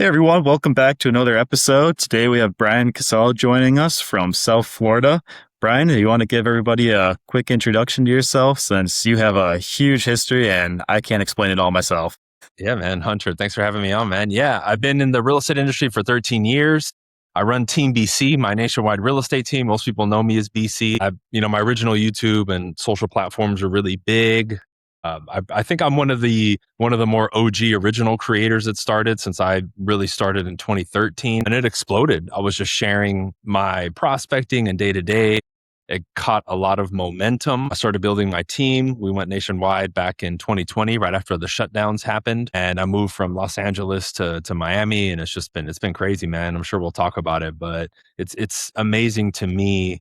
Hey everyone, welcome back to another episode. Today we have Bryan Casella joining us from South Florida. Bryan, do you want to give everybody a quick introduction to yourself since you have a huge history and I can't explain it all myself? Yeah, man. Hunter, thanks for having me on, man. Yeah, I've been in the real estate industry for 13 years. I run Team BC, my nationwide real estate team. Most people know me as BC. My original YouTube and social platforms are really big. I think I'm one of the more OG original creators that started, since I really started in 2013, and it exploded. I was just sharing my prospecting and day to day. It caught a lot of momentum. I started building my team. We went nationwide back in 2020, right after the shutdowns happened. And I moved from Los Angeles to Miami. And it's been crazy, man. I'm sure we'll talk about it, but it's amazing to me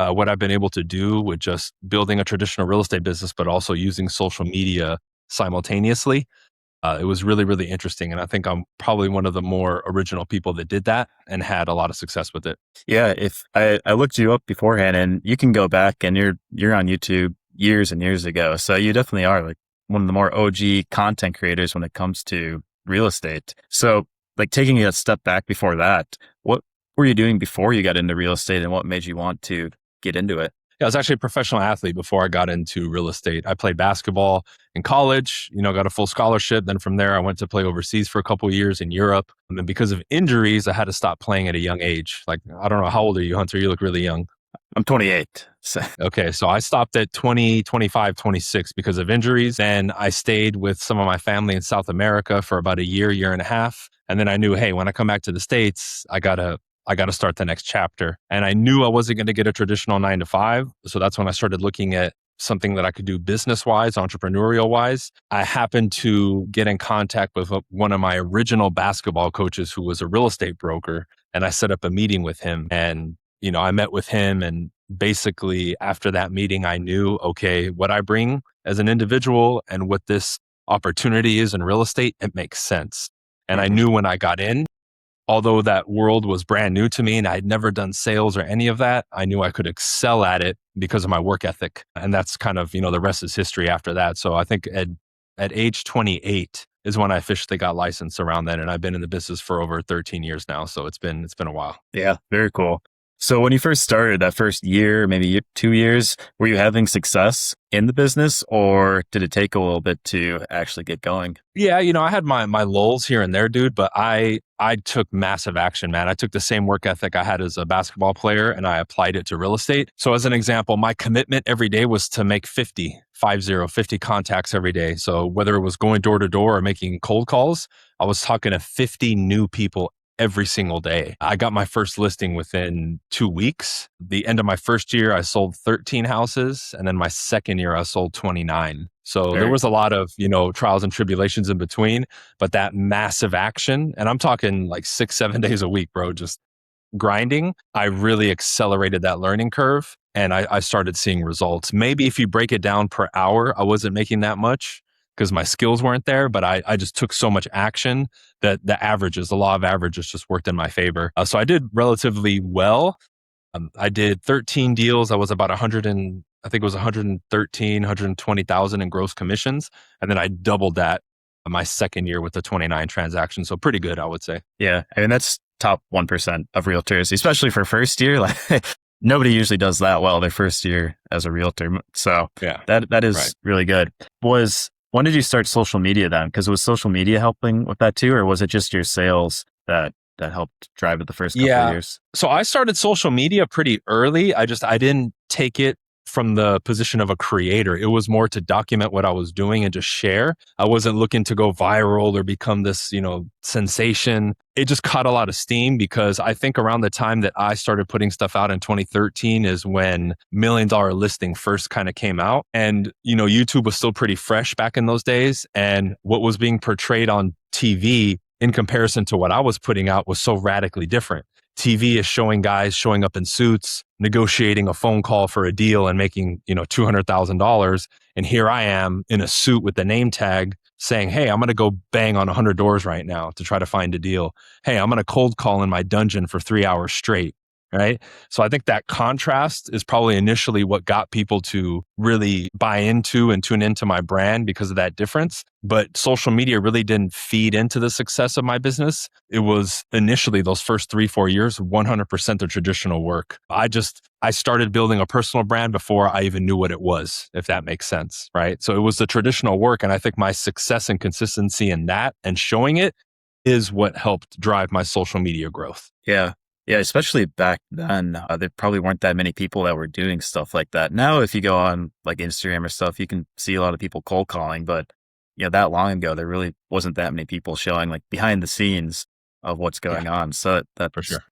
what I've been able to do with just building a traditional real estate business, but also using social media simultaneously. It was really, really interesting. And I think I'm probably one of the more original people that did that and had a lot of success with it. Yeah, if I looked you up beforehand and you can go back and you're on YouTube years and years ago. So you definitely are like one of the more OG content creators when it comes to real estate. So like taking a step back before that, what were you doing before you got into real estate and what made you want to get into it? Yeah, I was actually a professional athlete before I got into real estate. I played basketball in college, got a full scholarship. Then from there, I went to play overseas for a couple of years in Europe. And then because of injuries, I had to stop playing at a young age. Like, I don't know, how old are you, Hunter? You look really young. I'm 28. So Okay, so I stopped at 20, 25, 26 because of injuries. Then I stayed with some of my family in South America for about a year and a half. And then I knew, hey, when I come back to the States, I gotta start the next chapter. And I knew I wasn't going to get a traditional 9 to 5. So that's when I started looking at something that I could do business wise, entrepreneurial wise. I happened to get in contact with one of my original basketball coaches who was a real estate broker. And I set up a meeting with him. And, I met with him. And basically after that meeting, I knew, okay, what I bring as an individual and what this opportunity is in real estate, it makes sense. And I Mhm. knew when I got in, although that world was brand new to me and I had never done sales or any of that, I knew I could excel at it because of my work ethic. And that's kind of, the rest is history after that. So I think at age 28 is when I officially got licensed around then. And I've been in the business for over 13 years now. So it's been a while. Yeah, very cool. So when you first started that first year, maybe 2 years, were you having success in the business or did it take a little bit to actually get going? Yeah, I had my lulls here and there, dude, but I took massive action, man. I took the same work ethic I had as a basketball player and I applied it to real estate. So as an example, my commitment every day was to make 50 contacts every day. So whether it was going door to door or making cold calls, I was talking to 50 new people every single day. I got my first listing within 2 weeks. The end of my first year, I sold 13 houses. And then my second year, I sold 29. So there Very, was a lot of, trials and tribulations in between, but that massive action, and I'm talking like 6, 7 days a week, bro, just grinding, I really accelerated that learning curve and I started seeing results. Maybe if you break it down per hour, I wasn't making that much because my skills weren't there, but I just took so much action that the law of averages just worked in my favor. So I did relatively well. I did 13 deals. I was about 100 and I think it was 113, 120,000 in gross commissions. And then I doubled that my second year with the 29 transactions. So pretty good, I would say. yeah. I mean, that's top 1% of realtors, especially for first year. Like nobody usually does that well their first year as a realtor. So Yeah. that is Right. really good. When did you start social media then? Because was social media helping with that too? Or was it just your sales that helped drive it the first couple of Yeah. years? So I started social media pretty early. I didn't take it from the position of a creator. It was more to document what I was doing and just share. I wasn't looking to go viral or become this, sensation. It just caught a lot of steam because I think around the time that I started putting stuff out in 2013 is when $1 Million Listing first kind of came out. And, YouTube was still pretty fresh back in those days. And what was being portrayed on TV in comparison to what I was putting out was so radically different. TV is showing guys showing up in suits, negotiating a phone call for a deal and making, $200,000. And here I am in a suit with the name tag saying, hey, I'm going to go bang on 100 doors right now to try to find a deal. Hey, I'm going to cold call in my dungeon for 3 hours straight. right? So I think that contrast is probably initially what got people to really buy into and tune into my brand because of that difference. But social media really didn't feed into the success of my business. It was initially those first 3-4 years, 100% the traditional work. I started building a personal brand before I even knew what it was, if that makes sense, right? So it was the traditional work. And I think my success and consistency in that and showing it is what helped drive my social media growth. Yeah. Yeah. Especially back then, there probably weren't that many people that were doing stuff like that. Now, if you go on like Instagram or stuff, you can see a lot of people cold calling, but that long ago, there really wasn't that many people showing like behind the scenes of what's Yeah, going on. So for sure.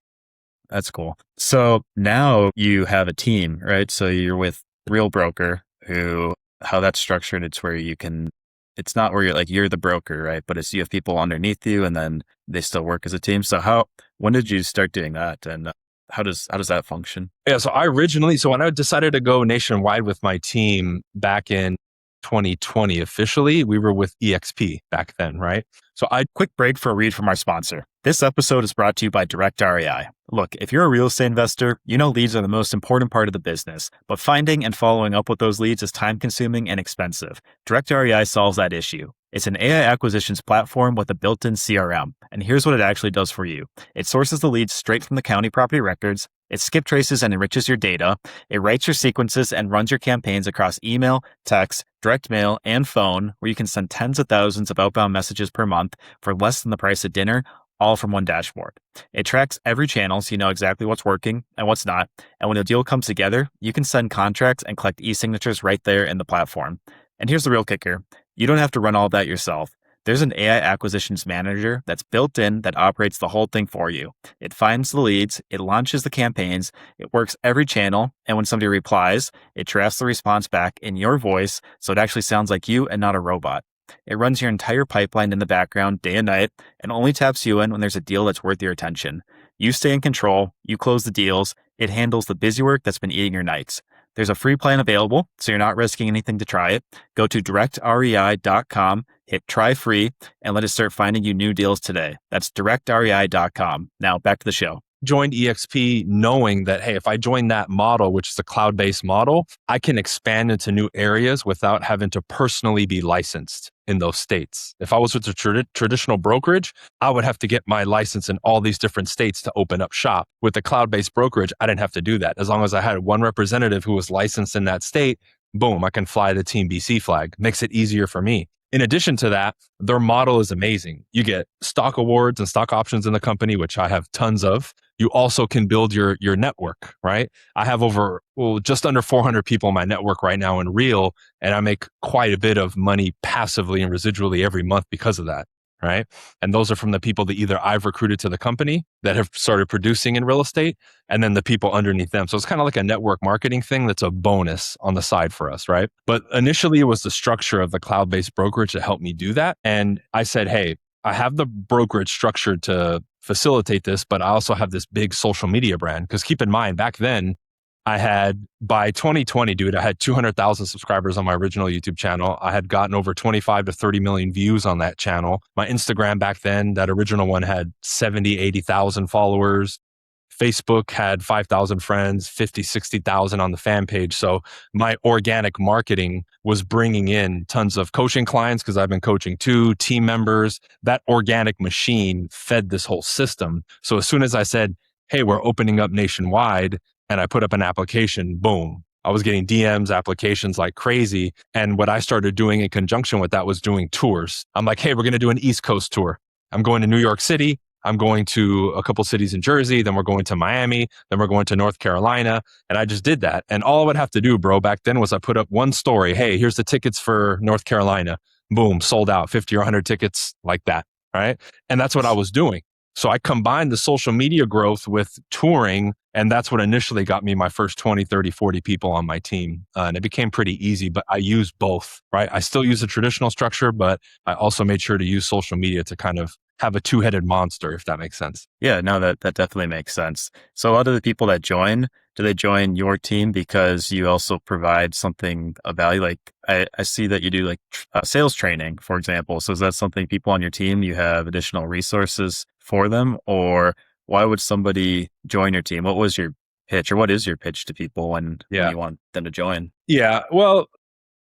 that's cool. So now you have a team, right? So you're with Real Broker, how that's structured, it's not where you're the broker, right? But it's you have people underneath you and then they still work as a team. So when did you start doing that? And how does that function? Yeah. So when I decided to go nationwide with my team back in 2020, officially, we were with EXP back then, right? So I Quick break for a read from our sponsor. This episode is brought to you by DirectREI. Look, if you're a real estate investor, you know leads are the most important part of the business, but finding and following up with those leads is time consuming and expensive. DirectREI solves that issue. It's an AI acquisitions platform with a built-in CRM, and here's what it actually does for you. It sources the leads straight from the county property records, it skip traces and enriches your data, it writes your sequences and runs your campaigns across email, text, direct mail, and phone, where you can send tens of thousands of outbound messages per month for less than the price of dinner, all from one dashboard. It tracks every channel so you know exactly what's working and what's not. And when a deal comes together, you can send contracts and collect e-signatures right there in the platform. And here's the real kicker. You don't have to run all of that yourself. There's an AI acquisitions manager that's built in that operates the whole thing for you. It finds the leads, it launches the campaigns, it works every channel, and when somebody replies, it drafts the response back in your voice so it actually sounds like you and not a robot. It runs your entire pipeline in the background day and night and only taps you in when there's a deal that's worth your attention. You stay in control, you close the deals, it handles the busy work that's been eating your nights. There's a free plan available, so you're not risking anything to try it. Go to directrei.com, hit try free, and let us start finding you new deals today. That's directrei.com. Now back to the show. joined EXP knowing that, hey, if I join that model, which is a cloud-based model, I can expand into new areas without having to personally be licensed in those states. If I was with a traditional brokerage, I would have to get my license in all these different states to open up shop. With the cloud-based brokerage, I didn't have to do that. As long as I had one representative who was licensed in that state, boom, I can fly the Team BC flag. Makes it easier for me. In addition to that, their model is amazing. You get stock awards and stock options in the company, which I have tons of. You also can build your network, right? I have just under 400 people in my network right now in Real, and I make quite a bit of money passively and residually every month because of that, right? And those are from the people that either I've recruited to the company that have started producing in real estate, and then the people underneath them. So it's kind of like a network marketing thing that's a bonus on the side for us, right? But initially, it was the structure of the cloud-based brokerage that helped me do that. And I said, hey, I have the brokerage structured to facilitate this, but I also have this big social media brand. Because keep in mind, back then, by 2020, dude, I had 200,000 subscribers on my original YouTube channel. I had gotten over 25 to 30 million views on that channel. My Instagram back then, that original one had 70, 80,000 followers. Facebook had 5,000 friends, 50, 60,000 on the fan page. So my organic marketing was bringing in tons of coaching clients because I've been coaching too, team members. That organic machine fed this whole system. So as soon as I said, hey, we're opening up nationwide, and I put up an application, boom, I was getting DMs, applications like crazy. And what I started doing in conjunction with that was doing tours. I'm like, hey, we're going to do an East Coast tour. I'm going to New York City. I'm going to a couple cities in Jersey, then we're going to Miami, then we're going to North Carolina. And I just did that. And all I would have to do, bro, back then was I put up one story. Hey, here's the tickets for North Carolina. Boom, sold out 50 or 100 tickets like that. Right. And that's what I was doing. So I combined the social media growth with touring, and that's what initially got me my first 20, 30, 40 people on my team. And it became pretty easy, but I use both, right? I still use a traditional structure, but I also made sure to use social media to kind of have a two-headed monster, if that makes sense. Yeah, no, that definitely makes sense. So a lot of the people that join, do they join your team because you also provide something of value? Like I see that you do like sales training, for example. So is that something people on your team, you have additional resources for them, or why would somebody join your team? What was your pitch, or what is your pitch to people when Yeah. you want them to join? Yeah. Well,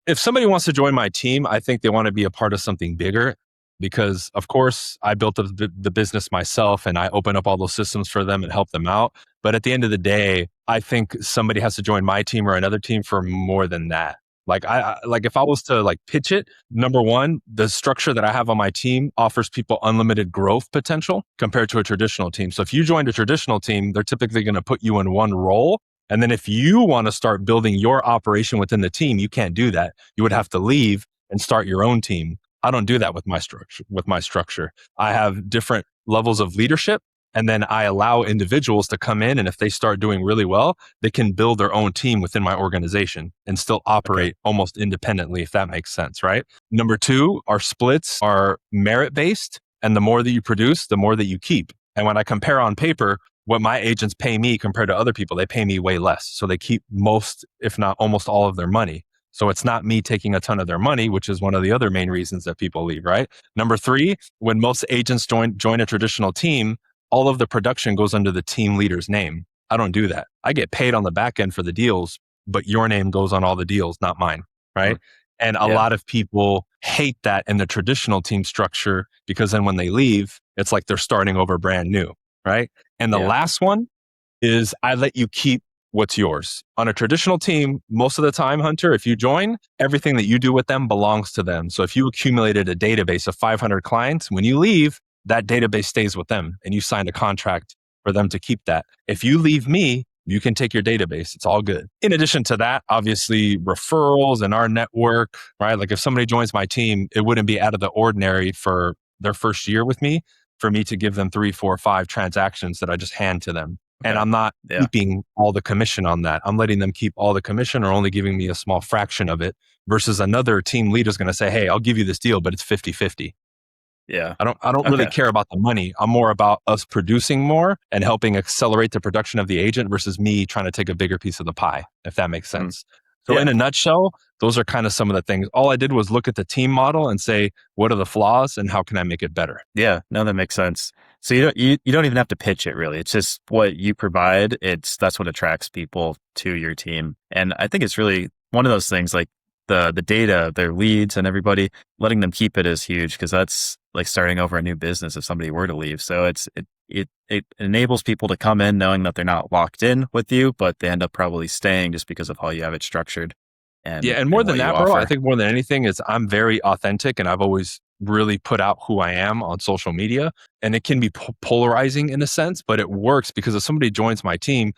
if somebody wants to join my team, I think they want to be a part of something bigger because, of course, I built the business myself and I open up all those systems for them and help them out. But at the end of the day, I think somebody has to join my team or another team for more than that. Like like if I was to like pitch it, number one, the structure that I have on my team offers people unlimited growth potential compared to a traditional team. So if you joined a traditional team, they're typically going to put you in one role. And then if you want to start building your operation within the team, you can't do that. You would have to leave and start your own team. I don't do that with my structure. I have different levels of leadership, and then I allow individuals to come in, and if they start doing really well, they can build their own team within my organization and still Okay. operate almost independently, if that makes sense, right? Number two, our splits are merit based, and the more that you produce, the more that you keep. And when I compare on paper, what my agents pay me compared to other people, they pay me way less. So they keep most, if not almost all of their money. So it's not me taking a ton of their money, which is one of the other main reasons that people leave, right? Number three, when most agents join a traditional team, all of the production goes under the team leader's name. I don't do that. I get paid on the back end for the deals, but your name goes on all the deals, not mine, right? Mm, And a yeah. lot of people hate that in the traditional team structure because then when they leave, it's like they're starting over brand new, right? And the Yeah. last one is I let you keep what's yours. On a traditional team, most of the time, Hunter, if you join, everything that you do with them belongs to them. So if you accumulated a database of 500 clients, when you leave, that database stays with them and you signed a contract for them to keep that. If you leave me, you can take your database. It's all good. In addition to that, obviously referrals and our network, right? Like if somebody joins my team, it wouldn't be out of the ordinary for their first year with me for me to give them 3, 4, 5 transactions that I just hand to them. And Okay. I'm not Yeah. keeping all the commission on that. I'm letting them keep all the commission or only giving me a small fraction of it versus another team leader is going to say, hey, I'll give you this deal, but it's 50-50. Yeah. I don't really Okay. care about the money. I'm more about us producing more and helping accelerate the production of the agent versus me trying to take a bigger piece of the pie, if that makes Mm, sense. So in yeah. a nutshell, those are kind of some of the things. All I did was look at the team model and say, what are the flaws and how can I make it better? Yeah. No, that makes sense. So you don't even have to pitch it really. It's just what you provide. That's what attracts people to your team. And I think it's really one of those things like the data, their leads and everybody, letting them keep it is huge because that's like starting over a new business if somebody were to leave. So it enables people to come in knowing that they're not locked in with you, but they end up probably staying just because of how you have it structured Yeah, and more and than what you that, bro, I offer. think more than anything is I'm very authentic and I've always really put out who I am on social media. And it can be polarizing in a sense, but it works because if somebody joins my team,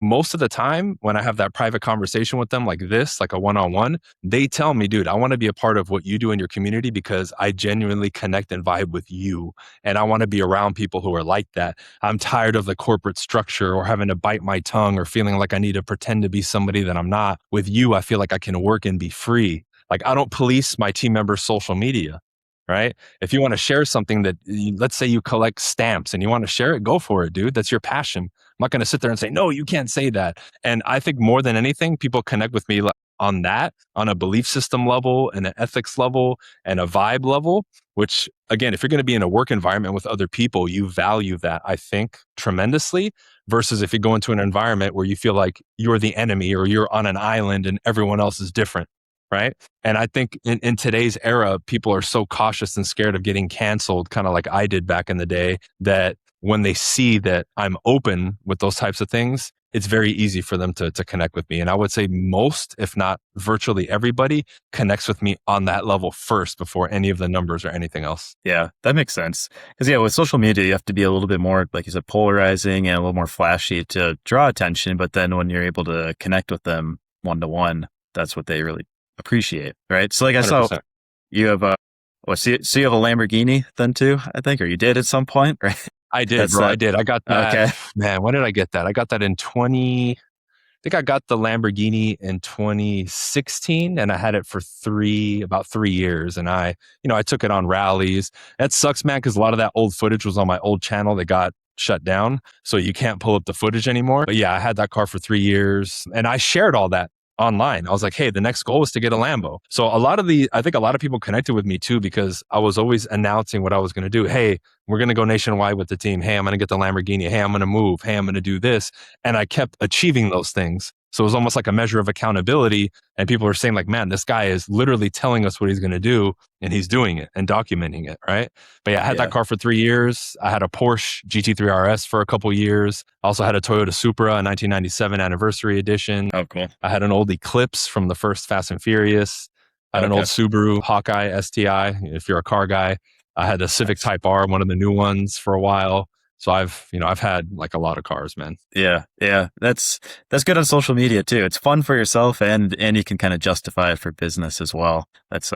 most of the time when I have that private conversation with them like this, like a one-on-one, they tell me, dude, I want to be a part of what you do in your community because I genuinely connect and vibe with you. And I want to be around people who are like that. I'm tired of the corporate structure or having to bite my tongue or feeling like I need to pretend to be somebody that I'm not. With you, I feel like I can work and be free. Like I don't police my team members' social media, right? If you want to share something let's say you collect stamps and you want to share it, go for it, dude. That's your passion. I'm not going to sit there and say, no, you can't say that. And I think more than anything, people connect with me on that, on a belief system level and an ethics level and a vibe level, which again, if you're going to be in a work environment with other people, you value that, I think, tremendously versus if you go into an environment where you feel like you're the enemy or you're on an island and everyone else is different. Right. And I think in today's era, people are so cautious and scared of getting canceled, kind of like I did back in the day, that when they see that I'm open with those types of things, it's very easy for them to connect with me. And I would say most, if not virtually everybody, connects with me on that level first before any of the numbers or anything else. Yeah, that makes sense. Because yeah, with social media, you have to be a little bit more, like you said, polarizing and a little more flashy to draw attention. But then when you're able to connect with them one to one, that's what they really appreciate, right? So like I saw 100%. you have a, so you have a Lamborghini then too, I think, or you did at some point, right? I did, That's bro. I that. did. I got that. Okay. Man, when did I get that? I got that in 20. I think I got the Lamborghini in 2016 and I had it for about 3 years. And I took it on rallies. That sucks, man, because a lot of that old footage was on my old channel that got shut down. So you can't pull up the footage anymore. But yeah, I had that car for 3 years and I shared all that. online. I was like, hey, the next goal is to get a Lambo. So I think a lot of people connected with me too, because I was always announcing what I was going to do. Hey, we're going to go nationwide with the team. Hey, I'm going to get the Lamborghini. Hey, I'm going to move. Hey, I'm going to do this. And I kept achieving those things. So it was almost like a measure of accountability. And people were saying like, man, this guy is literally telling us what he's going to do and he's doing it and documenting it. Right. But yeah, I had that Yeah. car for 3 years. I had a Porsche GT3 RS for a couple years. I also had a Toyota Supra, a 1997 anniversary edition. Oh, cool. I had an old Eclipse from the first Fast and Furious. I had an Okay. old Subaru Hawkeye STI, if you're a car guy. I had a Civic Nice. Type R, one of the new ones for a while. So I've had like a lot of cars, man. Yeah. Yeah. That's good on social media too. It's fun for yourself and you can kind of justify it for business as well. That's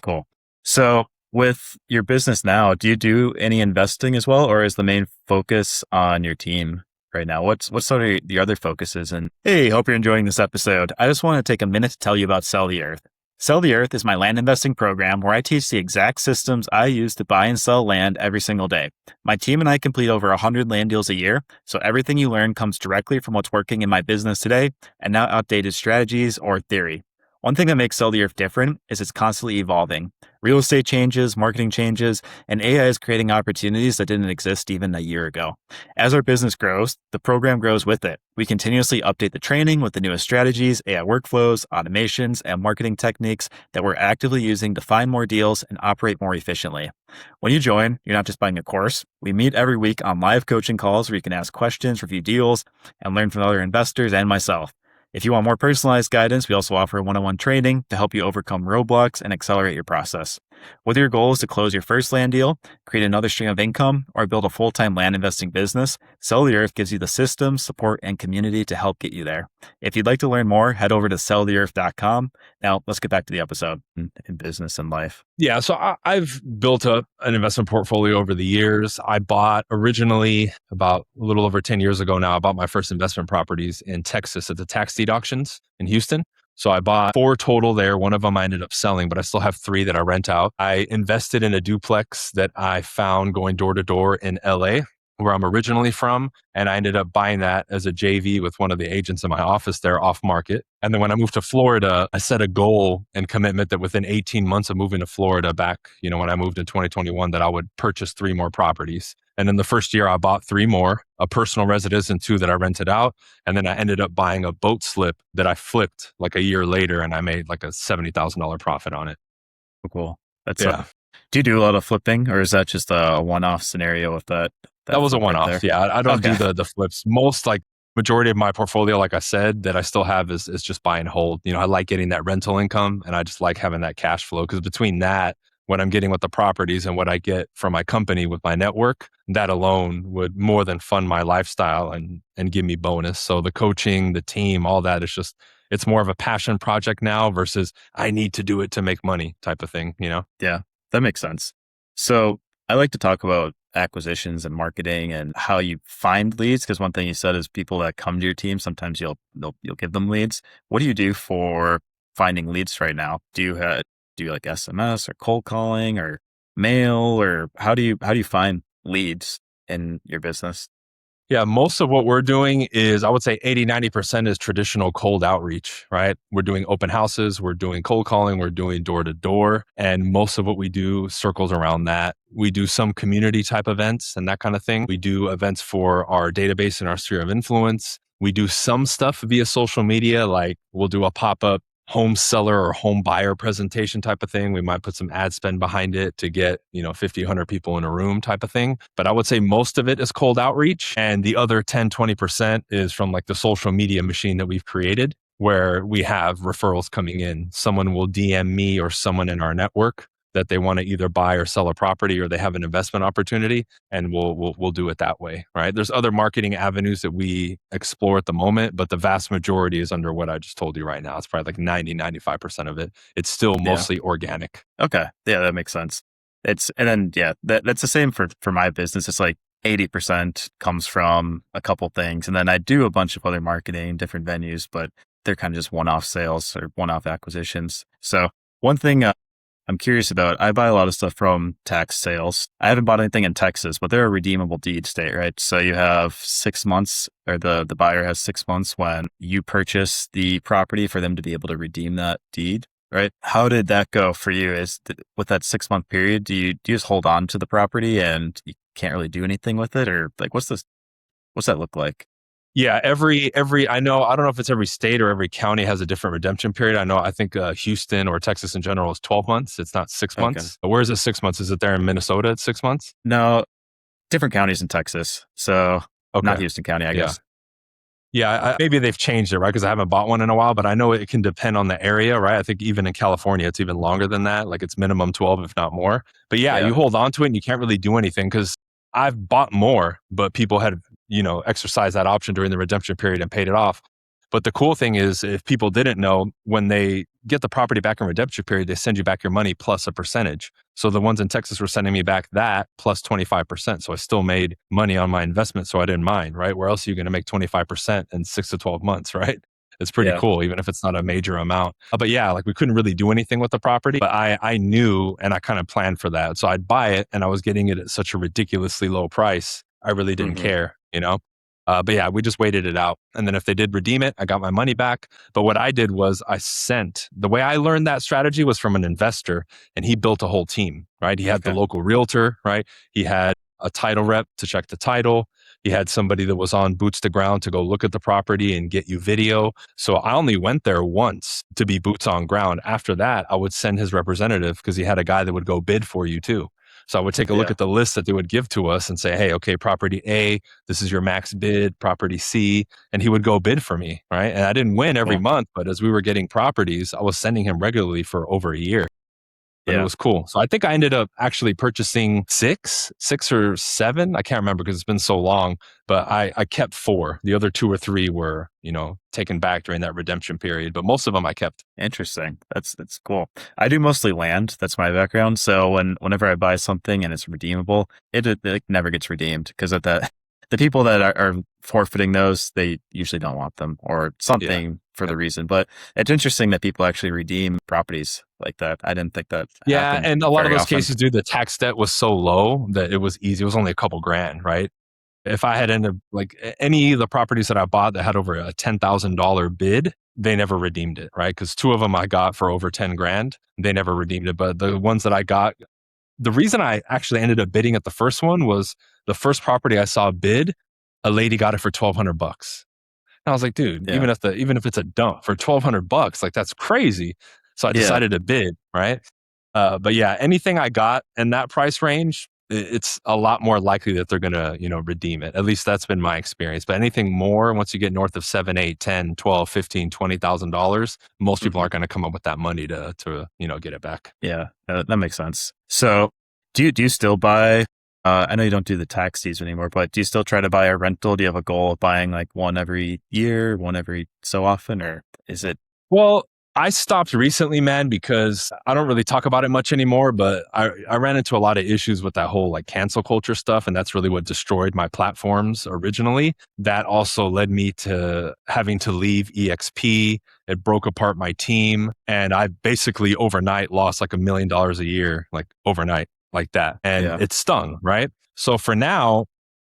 cool. So with your business now, do you do any investing as well, or is the main focus on your team right now? What's sort of the other focuses? And hey, hope you're enjoying this episode. I just want to take a minute to tell you about Sell the Earth. Sell the Earth is my land investing program where I teach the exact systems I use to buy and sell land every single day. My team and I complete over 100 land deals a year, so everything you learn comes directly from what's working in my business today and not outdated strategies or theory. One thing that makes Sell the Earth different is it's constantly evolving. Real estate changes, marketing changes, and AI is creating opportunities that didn't exist even a year ago. As our business grows, the program grows with it. We continuously update the training with the newest strategies, AI workflows, automations, and marketing techniques that we're actively using to find more deals and operate more efficiently. When you join, you're not just buying a course. We meet every week on live coaching calls where you can ask questions, review deals, and learn from other investors and myself. If you want more personalized guidance, we also offer one-on-one training to help you overcome roadblocks and accelerate your process. Whether your goal is to close your first land deal, create another stream of income, or build a full-time land investing business, Sell the Earth gives you the systems, support, and community to help get you there. If you'd like to learn more, head over to selltheearth.com. Now, let's get back to the episode in business and life. Yeah, so I've built up an investment portfolio over the years. I bought originally about a little over 10 years ago now, I bought my first investment properties in Texas at the tax deed auctions in Houston. So I bought 4 total there. One of them I ended up selling, but I still have 3 that I rent out. I invested in a duplex that I found going door to door in LA, where I'm originally from. And I ended up buying that as a JV with one of the agents in my office there off market. And then when I moved to Florida, I set a goal and commitment that within 18 months of moving to Florida back, when I moved in 2021, that I would purchase 3 more properties. And in the first year, I bought 3 more, a personal residence and 2 that I rented out. And then I ended up buying a boat slip that I flipped like a year later, and I made like a $70,000 profit on it. Cool. That's Yeah. Do you do a lot of flipping, or is that just a one-off scenario with that That was a flip right one-off. there? Yeah, I don't do Okay. the flips. Most like majority of my portfolio, like I said, that I still have is just buy and hold. I like getting that rental income, and I just like having that cash flow, because between that, what I'm getting with the properties and what I get from my company with my network, that alone would more than fund my lifestyle and give me bonus. So the coaching, the team, all that is just, it's more of a passion project now versus I need to do it to make money type of thing. Yeah, that makes sense. So I like to talk about acquisitions and marketing and how you find leads, because one thing you said is people that come to your team, sometimes you'll give them leads. What do you do for finding leads right now? Do you like SMS or cold calling or mail, or how do you find leads in your business? Yeah, most of what we're doing is, I would say 80-90% is traditional cold outreach, right? We're doing open houses, we're doing cold calling, we're doing door to door. And most of what we do circles around that. We do some community type events and that kind of thing. We do events for our database and our sphere of influence. We do some stuff via social media, like we'll do a pop up home seller or home buyer presentation type of thing. We might put some ad spend behind it to get, 50, 100 people in a room type of thing. But I would say most of it is cold outreach. And the other 10, 20% is from like the social media machine that we've created, where we have referrals coming in. Someone will DM me or someone in our network that they want to either buy or sell a property, or they have an investment opportunity, and we'll do it that way, right? There's other marketing avenues that we explore at the moment, but the vast majority is under what I just told you right now. It's probably like 90-95% of it. It's still Yeah. mostly organic. Okay. Yeah, that makes sense. That's the same for my business. It's like 80% comes from a couple things. And then I do a bunch of other marketing, different venues, but they're kind of just one-off sales or one-off acquisitions. So one thing I'm curious about. I buy a lot of stuff from tax sales. I haven't bought anything in Texas, but they're a redeemable deed state, right? So you have 6 months, or the buyer has 6 months when you purchase the property for them to be able to redeem that deed, right? How did that go for you? With that 6 month period, do you just hold on to the property and you can't really do anything with it, or like what's that look like? Yeah, every I know I don't know if it's every state or every county has a different redemption period. I think Houston or Texas in general is 12 months. It's not six Okay. months. Where is it 6 months? Is it there in Minnesota? It's 6 months. No, different counties in Texas. So not Okay. Houston County, I Yeah. guess. Yeah, maybe they've changed it, right? Because I haven't bought one in a while, but I know it can depend on the area, right? I think even in California, it's even longer than that. Like it's minimum 12, if not more. But yeah, Yeah. you hold on to it and you can't really do anything because I've bought more, but people had, exercised that option during the redemption period and paid it off. But the cool thing is, if people didn't know, when they get the property back in redemption period, they send you back your money plus a percentage. So the ones in Texas were sending me back that plus 25%. So I still made money on my investment. So I didn't mind, right? Where else are you going to make 25% in 6 to 12 months, right? It's pretty Yeah. cool, even if it's not a major amount. But yeah, like we couldn't really do anything with the property, but I knew and I kind of planned for that. So I'd buy it and I was getting it at such a ridiculously low price. I really didn't Hmm. care. But yeah, we just waited it out. And then if they did redeem it, I got my money back. But what I did was the way I learned that strategy was from an investor, and he built a whole team, right? He had the Okay. local realtor, right? He had a title rep to check the title. He had somebody that was on boots to ground to go look at the property and get you video. So I only went there once to be boots on ground. After that, I would send his representative because he had a guy that would go bid for you too. So I would take a look Yeah. at the list that they would give to us and say, hey, okay, property A, this is your max bid, property C, and he would go bid for me, right? And I didn't win every Cool. month, but as we were getting properties, I was sending him regularly for over a year. And it Yeah. was cool. So I think I ended up actually purchasing six or seven. I can't remember because it's been so long, but I kept four. The other two or three were, taken back during that redemption period, but most of them I kept. Interesting. That's cool. I do mostly land. That's my background. So whenever I buy something and it's redeemable, it like never gets redeemed because of that. The people that are forfeiting those, they usually don't want them or Yeah. something for the reason. But it's interesting that people actually redeem properties like that. I didn't think that Yeah, happened and a lot of very those often. cases, dude, the tax debt was so low that it was easy. It was only a couple grand, right? If I had ended up like any of the properties that I bought that had over a $10,000 bid, they never redeemed it, right? Because two of them I got for over 10 grand, they never redeemed it. But the ones that I got, the reason I actually ended up bidding at the first one was the first property I saw bid, a lady got it for $1,200. And I was like, dude, Yeah. even if it's a dump for $1,200, like that's crazy. So I Yeah. decided to bid, right? But yeah, anything I got in that price range, it's a lot more likely that they're gonna, redeem it. At least that's been my experience. But anything more, once you get north of 7, 8, 10, 12, 15, $20,000, most people Hmm. aren't gonna come up with that money to get it back. Yeah. That makes sense. So do you still buy? I know you don't do the tax season anymore, but do you still try to buy a rental? Do you have a goal of buying like one every year, one every so often, or is it? Well, I stopped recently, man, because I don't really talk about it much anymore, but I ran into a lot of issues with that whole like cancel culture stuff. And that's really what destroyed my platforms originally. That also led me to having to leave EXP. It broke apart my team. And I basically overnight lost like $1 million a year, like overnight, like that. And Yeah. it stung, right? So for now,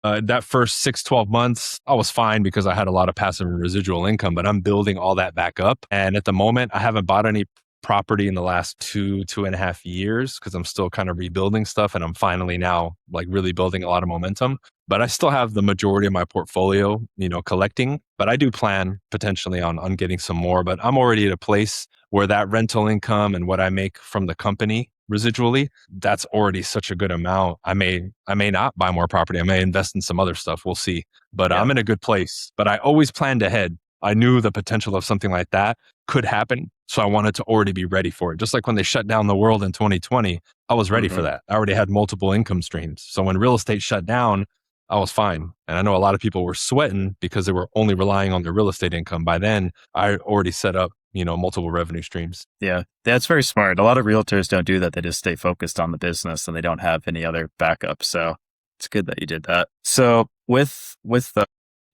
that first 6, 12 months, I was fine because I had a lot of passive and residual income, but I'm building all that back up. And at the moment, I haven't bought any property in the last 2.5 years because I'm still kind of rebuilding stuff and I'm finally now like really building a lot of momentum. But I still have the majority of my portfolio, collecting. But I do plan potentially on getting some more. But I'm already at a place where that rental income and what I make from the company residually, that's already such a good amount. I may not buy more property. I may invest in some other stuff. We'll see. But Yeah. I'm in a good place. But I always planned ahead. I knew the potential of something like that could happen. So I wanted to already be ready for it. Just like when they shut down the world in 2020, I was ready for Hmm. that. I already had multiple income streams. So when real estate shut down, I was fine. And I know a lot of people were sweating because they were only relying on their real estate income. By then, I already set up, multiple revenue streams. Yeah. That's very smart. A lot of realtors don't do that. They just stay focused on the business and they don't have any other backup. So it's good that you did that. So with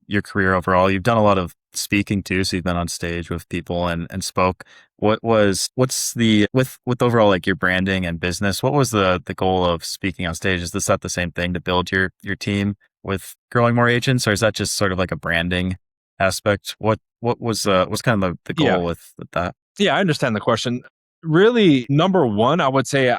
your career overall, you've done a lot of speaking too. So you've been on stage with people and spoke. What's the, with overall like your branding and business, what was the goal of speaking on stage? Is this not the same thing to build your team with growing more agents, or is that just sort of like a branding aspect? What's kind of the Yeah. goal with that? Yeah, I understand the question. Really, number one, I would say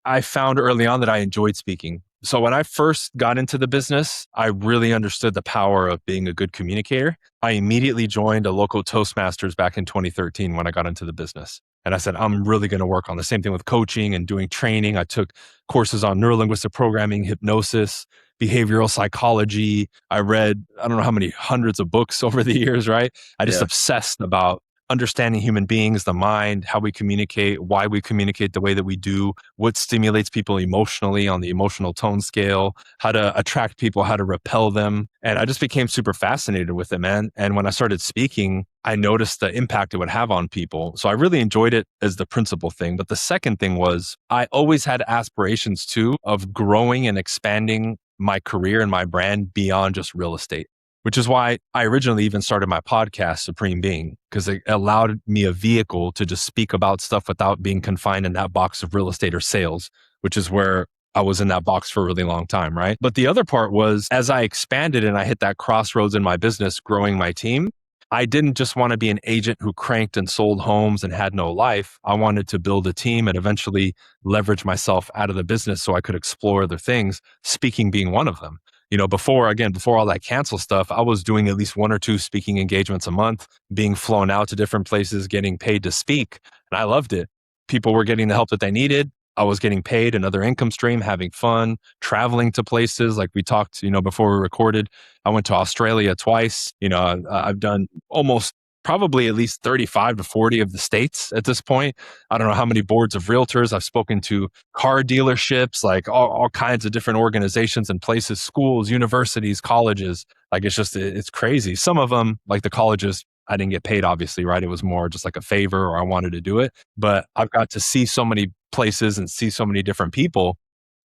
I found early on that I enjoyed speaking. So when I first got into the business, I really understood the power of being a good communicator. I immediately joined a local Toastmasters back in 2013 when I got into the business. And I said, I'm really going to work on the same thing with coaching and doing training. I took courses on neurolinguistic programming, hypnosis, behavioral psychology. I read, I don't know how many hundreds of books over the years, right? I just Yeah. obsessed about understanding human beings, the mind, how we communicate, why we communicate the way that we do, what stimulates people emotionally on the emotional tone scale, how to attract people, how to repel them. And I just became super fascinated with it, man. And when I started speaking, I noticed the impact it would have on people. So I really enjoyed it as the principal thing. But the second thing was I always had aspirations too of growing and expanding my career and my brand beyond just real estate, which is why I originally even started my podcast, Supreme Being, because it allowed me a vehicle to just speak about stuff without being confined in that box of real estate or sales, which is where I was in that box for a really long time, right? But the other part was as I expanded and I hit that crossroads in my business, growing my team, I didn't just want to be an agent who cranked and sold homes and had no life. I wanted to build a team and eventually leverage myself out of the business so I could explore other things, speaking being one of them. Before all that cancel stuff, I was doing at least one or two speaking engagements a month, being flown out to different places, getting paid to speak. And I loved it. People were getting the help that they needed. I was getting paid, another income stream, having fun, traveling to places like we talked, before we recorded. I went to Australia twice. I've done almost probably at least 35 to 40 of the states at this point. I don't know how many boards of realtors. I've spoken to car dealerships, like all kinds of different organizations and places, schools, universities, colleges. Like it's crazy. Some of them, like the colleges, I didn't get paid, obviously, right? It was more just like a favor or I wanted to do it. But I've got to see so many places and see so many different people.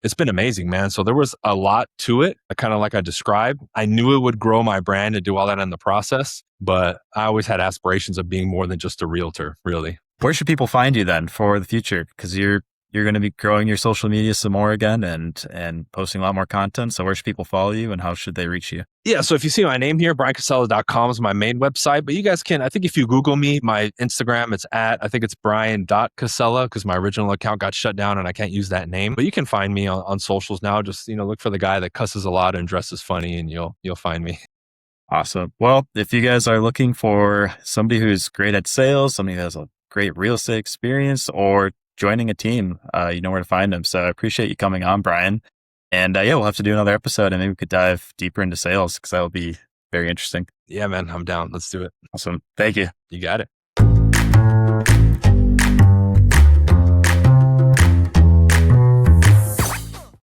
It's been amazing, man. So there was a lot to it, kind of like I described. I knew it would grow my brand and do all that in the process, but I always had aspirations of being more than just a realtor, really. Where should people find you then for the future? Because you're going to be growing your social media some more again and posting a lot more content. So where should people follow you and how should they reach you? Yeah, so if you see my name here, bryancasella.com is my main website, but you guys can, I think if you Google me, my Instagram, I think it's Bryan.Casella because my original account got shut down and I can't use that name. But you can find me on socials now. Just, look for the guy that cusses a lot and dresses funny and you'll find me. Awesome. Well, if you guys are looking for somebody who's great at sales, somebody who has a great real estate experience or joining a team, you know where to find them. So I appreciate you coming on, Bryan. And yeah, we'll have to do another episode and maybe we could dive deeper into sales because that will be very interesting. Yeah, man, I'm down. Let's do it. Awesome. Thank you. You got it.